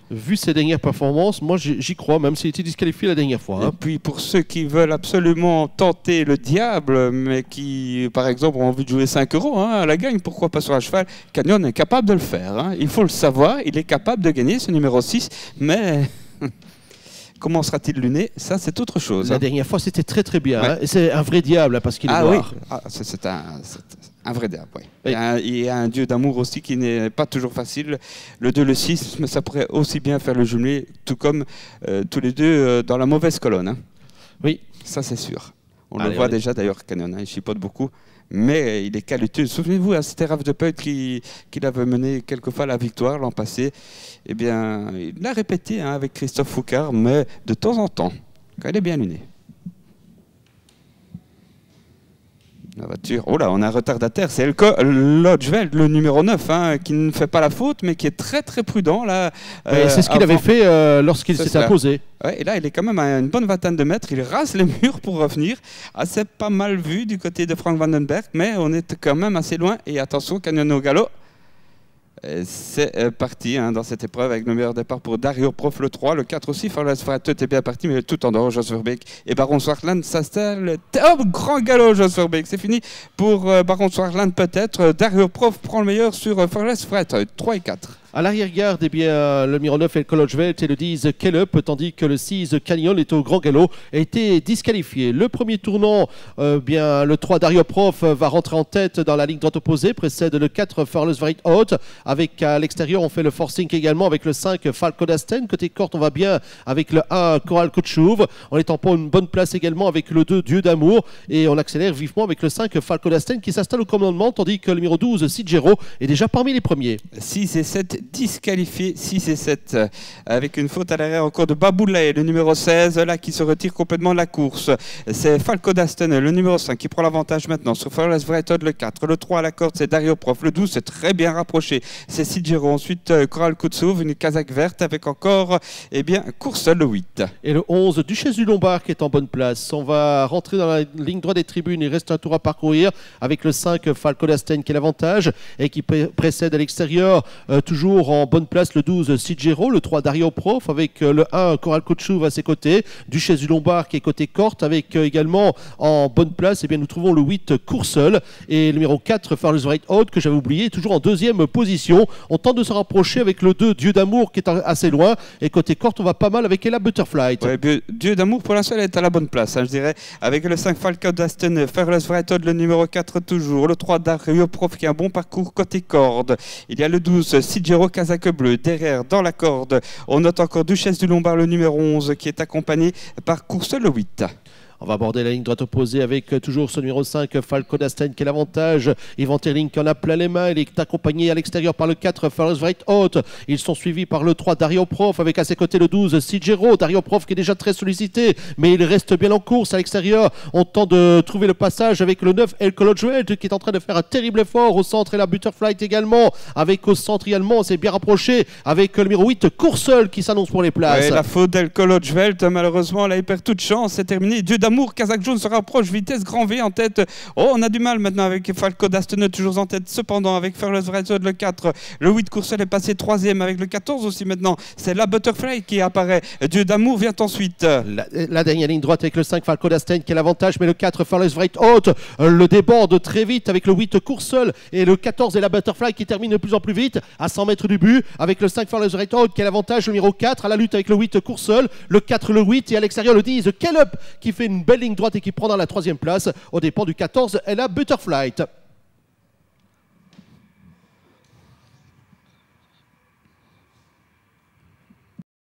Vu ses dernières performances, moi j'y crois, même s'il était disqualifié la dernière fois. Et puis pour ceux qui veulent absolument tenter le diable, mais qui par exemple ont envie de jouer 5 € à la gagne, pourquoi pas sur un cheval, Canyon est capable de le faire. Hein. Il faut le savoir, il est capable de gagner ce numéro 6, mais comment sera-t-il luné? Ça c'est autre chose. La dernière fois c'était très très bien. Ouais. Hein. C'est un vrai diable parce qu'il est noir. Oui, c'est un vrai diable, oui. Oui. Il y a un dieu d'amour aussi qui n'est pas toujours facile. Le 2, le 6, mais ça pourrait aussi bien faire le jumelé, tout comme tous les deux dans la mauvaise colonne. Hein. Oui. Ça, c'est sûr. On le voit déjà d'ailleurs, Canyon, hein, il chipote beaucoup, mais il est qualiteux. Souvenez-vous, hein, c'était Raph de Peut qui l'avait mené quelquefois à la victoire l'an passé. Eh bien, il l'a répété hein, avec Christophe Foucard, mais de temps en temps, quand il est bien luné. La voiture. Oh là, on a un retardataire. C'est Lodgeveld, le numéro 9, hein, qui ne fait pas la faute, mais qui est très très prudent. C'est ce qu'il avait fait lorsqu'il s'est imposé. Ouais, et là, il est quand même à une bonne vingtaine de mètres. Il rase les murs pour revenir. C'est pas mal vu du côté de Frank Vandenberg, mais on est quand même assez loin. Et attention, Canyon au galop. C'est parti hein, dans cette épreuve avec le meilleur départ pour Dario Prof le 3, le 4 aussi, Farlas Frateux est bien parti, mais tout en dehors, Jos Verbeek et Baron Swartland s'installe. Oh, grand galop, Jos Verbeek, c'est fini pour Baron Swartland peut-être. Dario Prof prend le meilleur sur Farlas Frateux, 3 et 4. À l'arrière-garde, eh bien, le numéro 9 est Lodgeveld et le 10 Kellup, tandis que le 6 Canyon est au grand galop et a été disqualifié. Le premier tournant, bien, le 3 Dario Prof va rentrer en tête dans la ligne droite opposée, précède le 4 Farless Varight Out. Avec à l'extérieur, on fait le forcing également avec le 5 Falco d'Asten. Côté corte, on va bien avec le 1 Coral Kutchouv. On est en une bonne place également avec le 2 Dieu d'amour et on accélère vivement avec le 5 Falco d'Asten qui s'installe au commandement, tandis que le numéro 12 Sigero est déjà parmi les premiers. 6 et 7 disqualifié, 6 et 7 avec une faute à l'arrière encore de Baboulay, le numéro 16 là qui se retire complètement de la course. C'est Falco d'Asten, le numéro 5 qui prend l'avantage maintenant sur Farless Varight le 4, le 3 à la corde c'est Dario Prof, le 12 c'est très bien rapproché, c'est Sigero, ensuite Coral Kutsuv, une casaque verte avec encore Courseul le 8. Et le 11 Duchesse du Lombard qui est en bonne place. On va rentrer dans la ligne droite des tribunes, il reste un tour à parcourir avec le 5 Falco d'Asten qui est l'avantage et qui précède à l'extérieur toujours en bonne place le 12 Sigero, le 3 Dario Prof avec le 1 Coral Kutchouv à ses côtés, Duchesse du Lombard qui est côté corte avec également en bonne place, eh bien, nous trouvons le 8 Courseul et le numéro 4 Farless Varight Out que j'avais oublié, toujours en deuxième position. On tente de se rapprocher avec le 2 Dieu d'amour qui est assez loin et côté corte on va pas mal avec Ella Butterfly. Ouais, Dieu d'amour pour l'instant elle est à la bonne place, hein, je dirais, avec le 5 Falco d'Asten, Farless Varight Out, le numéro 4 toujours, le 3 Dario Prof qui a un bon parcours côté corde, il y a le 12 Sigero casaque bleu. Derrière, dans la corde, on note encore Duchesse du Lombard, le numéro 11, qui est accompagné par Courseul le 8. On va aborder la ligne droite opposée avec toujours ce numéro 5, Falco d'Asten qui est l'avantage. Yvan Terling qui en a plein les mains. Il est accompagné à l'extérieur par le 4, Farless Varight Out. Ils sont suivis par le 3, Dario Prof, avec à ses côtés le 12, Sigero. Dario Prof qui est déjà très sollicité, mais il reste bien en course à l'extérieur. On tente de trouver le passage avec le 9, El Lodgeveld qui est en train de faire un terrible effort au centre et la Butterfly également. Avec au centre également, c'est bien rapproché avec le numéro 8, Courseul qui s'annonce pour les places. Ouais, la faute d'El Lodgeveld, malheureusement, là, il perd toute chance. C'est terminé. Dieu d'amour, Kazakh Jaune se rapproche, vitesse grand V en tête. Oh, on a du mal maintenant avec Falco d'Asten toujours en tête. Cependant, avec Farless Varight le 4, le 8 Courseul est passé 3e avec le 14 aussi maintenant. C'est la Butterfly qui apparaît. Dieu d'amour vient ensuite. La dernière ligne droite avec le 5 Falco d'Asten qui est l'avantage, mais le 4 Farless Varight Out le déborde très vite avec le 8 Courseul et le 14 et la Butterfly qui termine de plus en plus vite à 100 mètres du but avec le 5 Farless Varight Out qui est l'avantage, le numéro 4 à la lutte avec le 8 Courseul, le 4 le 8 et à l'extérieur le 10 Kellup qui fait une belle ligne droite et qui prend dans la 3e place au dépend du 14 Ella Butterfly.